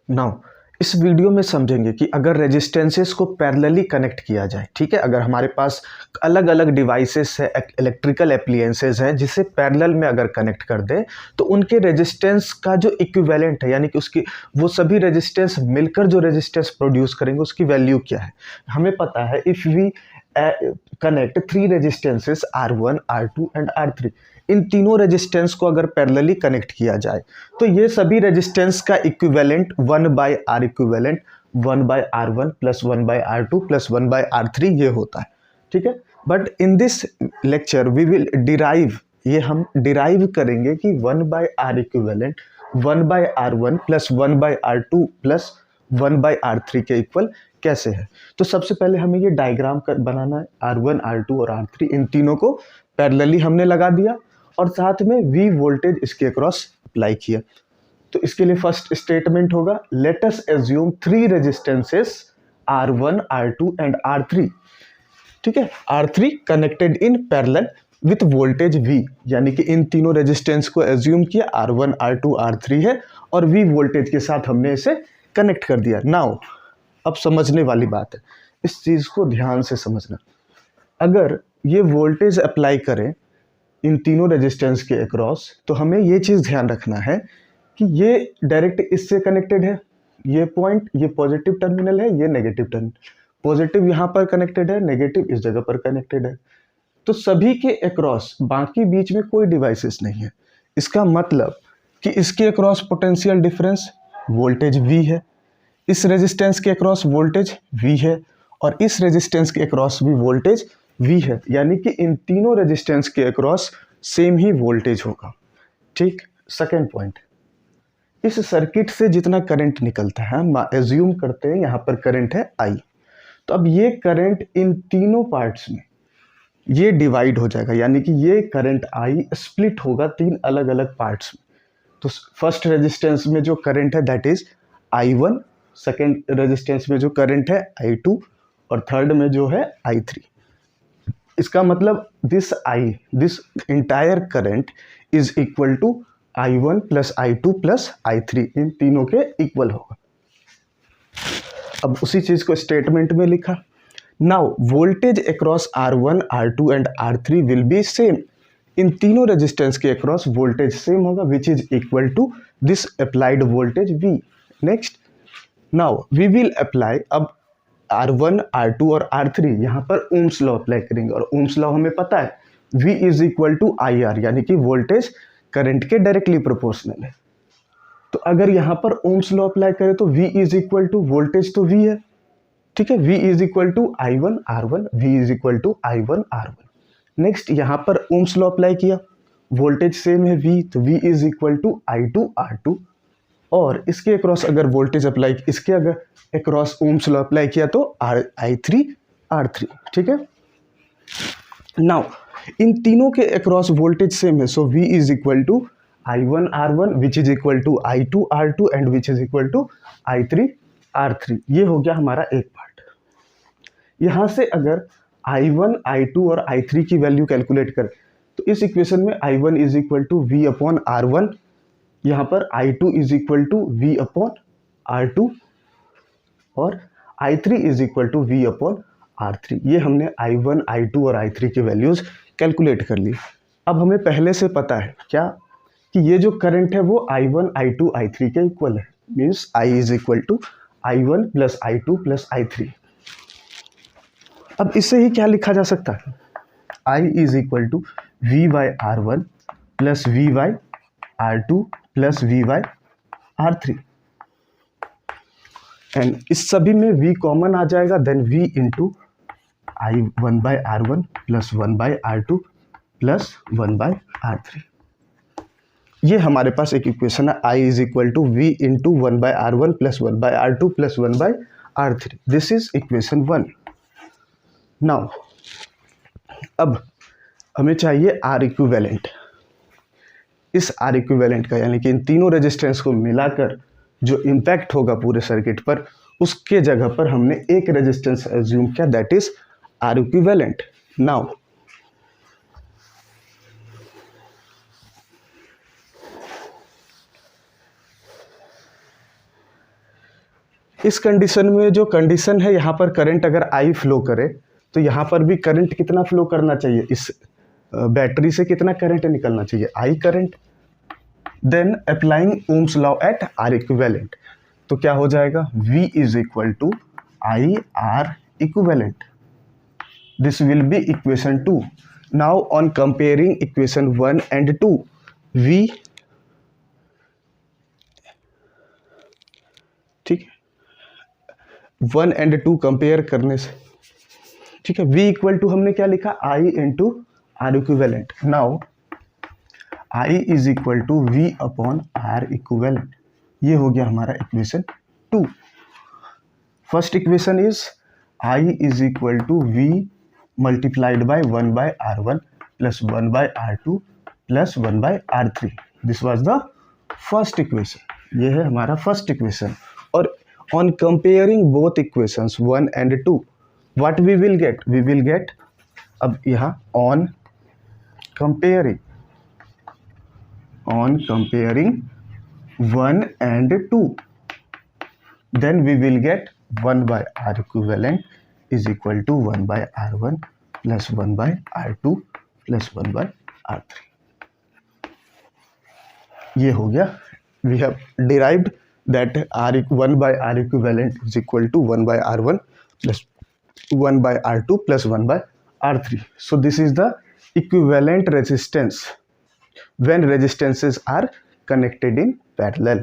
Now इस video में समझेंगे कि अगर रेजिस्टेंसेस को पैरेलली कनेक्ट किया जाए, ठीक है, अगर हमारे पास अलग अलग डिवाइसेस है, इलेक्ट्रिकल एप्लियंसेस हैं, जिसे पैरेलल में अगर कनेक्ट कर दें तो उनके रेजिस्टेंस का जो इक्विवेलेंट है, यानी कि उसकी वो सभी रेजिस्टेंस मिलकर जो रेजिस्टेंस प्रोड्यूस करेंगे उसकी वैल्यू क्या है। हमें पता है if we connect three resistances R1, R2 and R3, इन तीनों रेजिस्टेंस को अगर पैरेलली कनेक्ट किया जाए तो ये सभी रेजिस्टेंस का equivalent 1/R equivalent 1/R1 plus 1/R2 plus 1/R3 ये होता है, ठीक है। But in this lecture we will derive, ये हम डिराइव करेंगे कि 1/R equivalent 1/R1 plus 1/R2 plus 1/R3 के इक्वल कैसे है। तो सबसे पहले हमें ये डायग्राम बनाना है। R1, R2 और R3 इन तीनों को पैरेलली हमने लगा दिया और साथ में V वोल्टेज इसके अक्रॉस अप्लाई किया। तो इसके लिए फर्स्ट स्टेटमेंट होगा, let us assume three resistances R1, R2 and R3, ठीक है, R3 connected in parallel with voltage V, यानी कि इन तीनों रेजिस्टेंस को एज्यूम किया, R1, R2, R3 है और V वोल्टेज के साथ हमने इसे कनेक्ट कर दिया। नाउ अब समझने वाली बात है, इस चीज़ को ध्यान से समझना। अगर ये वोल्टेज अप्लाई करें इन तीनों रेजिस्टेंस के अक्रॉस तो हमें ये चीज़ ध्यान रखना है कि ये डायरेक्ट इससे कनेक्टेड है, ये पॉइंट, ये पॉजिटिव टर्मिनल है, ये नेगेटिव टर्मिनल, पॉजिटिव यहाँ पर कनेक्टेड है, नेगेटिव इस जगह पर कनेक्टेड है। तो सभी के अक्रॉस, बाकी बीच में कोई डिवाइसेस नहीं है। इसका मतलब कि इसके across potential difference voltage V है, इस रेजिस्टेंस के अक्रॉस वोल्टेज V है और इस रेजिस्टेंस के अक्रॉस भी वोल्टेज V है, यानी कि इन तीनों रेजिस्टेंस के अक्रॉस सेम ही वोल्टेज होगा, ठीक। सेकेंड पॉइंट, इस सर्किट से जितना करंट निकलता है, हम एज्यूम करते हैं यहाँ पर करंट है I, तो अब ये करंट इन तीनों पार्ट्स में ये डिवाइड हो जाएगा, यानी कि ये करंट I स्प्लिट होगा तीन अलग अलग पार्ट्स में। तो फर्स्ट रेजिस्टेंस में जो करंट है that is I1, second resistance में जो करंट है I2 और थर्ड में जो है I3। इसका मतलब this entire current is equal to I1 plus I2 plus I3, इन तीनों के इक्वल होगा। अब उसी चीज को स्टेटमेंट में लिखा। Now voltage across R1, R2 and R3 will be same, इन तीनों रेजिस्टेंस के अक्रॉस वोल्टेज सेम होगा which is equal to this applied voltage V। Next, now we will apply, अब R1, R2 और R3 यहाँ पर ओम्स लॉ अप्लाई करेंगे और ओम्स लॉ हमें पता है V is equal to IR, यानी कि वोल्टेज करंट के डायरेक्टली प्रोपोर्शनल है। तो अगर यहाँ पर ओम्स लॉ अप्लाई करें तो V is equal to, voltage तो V है, ठीक है, V is equal to I1 R1, V is equal to I1 R1। Next यहाँ पर ओम्स लॉ अप्लाई किया, वोल्टेज सेम है V, तो V is equal to I2 R2 और इसके अक्रॉस अगर वोल्टेज अप्लाई, इसके अगर अक्रॉस ओम्स लॉ अप्लाई किया तो I3 R3, ठीक है। नाउ इन तीनों के अक्रॉस वोल्टेज सेम है, so V is equal to I1 R1 which is equal to I2 R2 and which is equal to I3 R3। ये हो गया हमारा एक पार्ट। यहाँ से अगर I1, I2 और I3 की वैल्यू कैलकुलेट करें तो इस इक्वेशन में I1 is equal to V upon R1, यहाँ पर I2 is equal to V upon R2 और I3 is equal to V upon R3। ये हमने I1, I2 और I3 की वैल्यूज कैलकुलेट कर ली। अब हमें पहले से पता है क्या कि ये जो करंट है वो I1, I2, I3 के इक्वल है, means I is equal to I1 plus I2 plus I3। अब इससे ही क्या लिखा जा सकता है, I is equal to V by R1 plus V by R2 plus V by R3 and इस सभी में V कॉमन आ जाएगा, then V into I1 by R1 plus 1 by R2 plus 1 by R3। ये हमारे पास एक इक्वेशन है, I is equal to V into 1 by R1 plus 1 by R2 plus 1 by R3। This is equation 1। Now अब हमें चाहिए R equivalent. इस R equivalent का, यानी कि इन तीनों रेजिस्टेंस को मिलाकर जो इम्पैक्ट होगा पूरे सर्किट पर, उसके जगह पर हमने एक रेजिस्टेंस एज्यूम किया, that is R equivalent. Now इस कंडीशन में जो कंडीशन है यहाँ पर करंट अगर I फ्लो करे तो यहाँ पर भी करंट कितना फ्लो करना चाहिए, इस बैटरी से कितना करंट निकलना चाहिए, I current. Then applying Ohm's law at R equivalent, तो क्या हो जाएगा, V is equal to I R equivalent. This will be equation 2। Now on comparing equation 1 and 2, V, ठीक है, 1 एंड 2 कंपेयर करने से, ठीक है, V इक्वल टू हमने क्या लिखा, I into R equivalent. Now I is equal to V upon R equivalent, ये हो गया हमारा equation 2। First equation is I is equal to V multiplied by 1 by R1 plus 1 by R2 plus 1 by R3। This was the first equation, ये है हमारा first equation. और on comparing both equations 1 and 2, what we will get, we will get, अब यहाँ on comparing 1 and 2, then we will get 1 by R equivalent is equal to 1 by R1 plus 1 by R2 plus 1 by R3। ये हो गया, we have derived that 1 by R equivalent is equal to 1 by R1 plus 1 by R2 plus 1 by R3। So this is the equivalent resistance when resistances are connected in parallel।